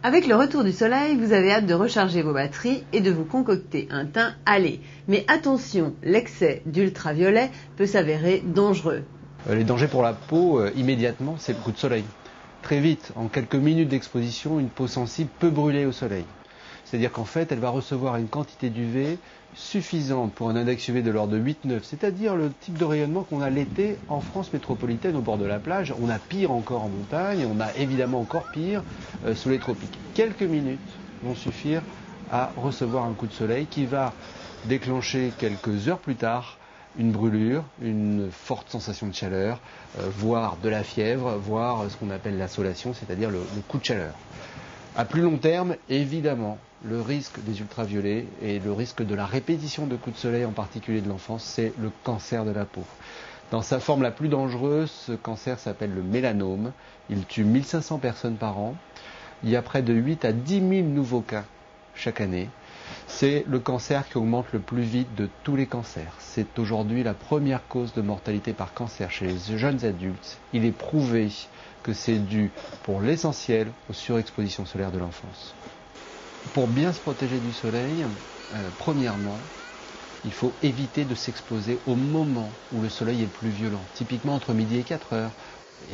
Avec le retour du soleil, vous avez hâte de recharger vos batteries et de vous concocter un teint hâlé. Mais attention, l'excès d'ultraviolet peut s'avérer dangereux. Les dangers pour la peau, immédiatement, c'est le coup de soleil. Très vite, en quelques minutes d'exposition, une peau sensible peut brûler au soleil. C'est-à-dire qu'en fait, elle va recevoir une quantité d'UV suffisante pour un index UV de l'ordre de 8-9, c'est-à-dire le type de rayonnement qu'on a l'été en France métropolitaine au bord de la plage. On a pire encore en montagne, on a évidemment encore pire sous les tropiques. Quelques minutes vont suffire à recevoir un coup de soleil qui va déclencher quelques heures plus tard une brûlure, une forte sensation de chaleur, voire de la fièvre, voire ce qu'on appelle l'insolation, c'est-à-dire le coup de chaleur. À plus long terme, évidemment, le risque des ultraviolets et le risque de la répétition de coups de soleil, en particulier de l'enfance, c'est le cancer de la peau. Dans sa forme la plus dangereuse, ce cancer s'appelle le mélanome. Il tue 1500 personnes par an. Il y a près de 8 à 10 000 nouveaux cas chaque année. C'est le cancer qui augmente le plus vite de tous les cancers. C'est aujourd'hui la première cause de mortalité par cancer chez les jeunes adultes. Il est prouvé que c'est dû pour l'essentiel aux surexpositions solaires de l'enfance. Pour bien se protéger du soleil, premièrement, il faut éviter de s'exposer au moment où le soleil est le plus violent, typiquement entre midi et 4 heures.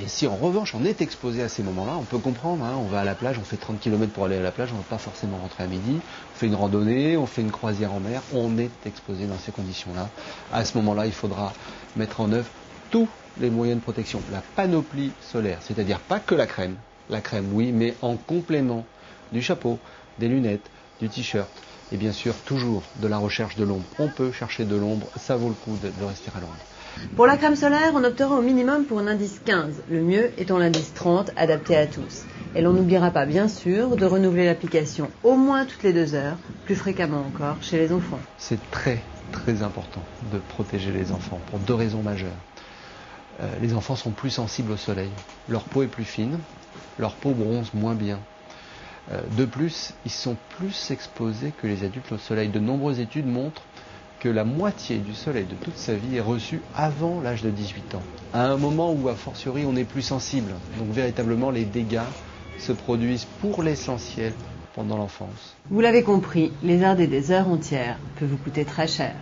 Et si en revanche on est exposé à ces moments-là, on peut comprendre, on va à la plage, on fait 30 km pour aller à la plage, on ne va pas forcément rentrer à midi, on fait une randonnée, on fait une croisière en mer, on est exposé dans ces conditions-là. À ce moment-là, il faudra mettre en œuvre tous les moyens de protection, la panoplie solaire, c'est-à-dire pas que la crème oui, mais en complément du chapeau, des lunettes, du t-shirt et bien sûr toujours de la recherche de l'ombre. On peut chercher de l'ombre, ça vaut le coup de rester à l'ombre. Pour la crème solaire, on optera au minimum pour un indice 15, le mieux étant l'indice 30, adapté à tous. Et l'on n'oubliera pas, bien sûr, de renouveler l'application au moins toutes les 2 heures, plus fréquemment encore chez les enfants. C'est très important de protéger les enfants pour 2 raisons majeures. Les enfants sont plus sensibles au soleil, leur peau est plus fine, leur peau bronze moins bien. De plus, ils sont plus exposés que les adultes au soleil. De nombreuses études montrent que la moitié du soleil de toute sa vie est reçue avant l'âge de 18 ans, à un moment où, a fortiori, on est plus sensible. Donc véritablement, les dégâts se produisent pour l'essentiel pendant l'enfance. Vous l'avez compris, lézarder des heures entières peut vous coûter très cher.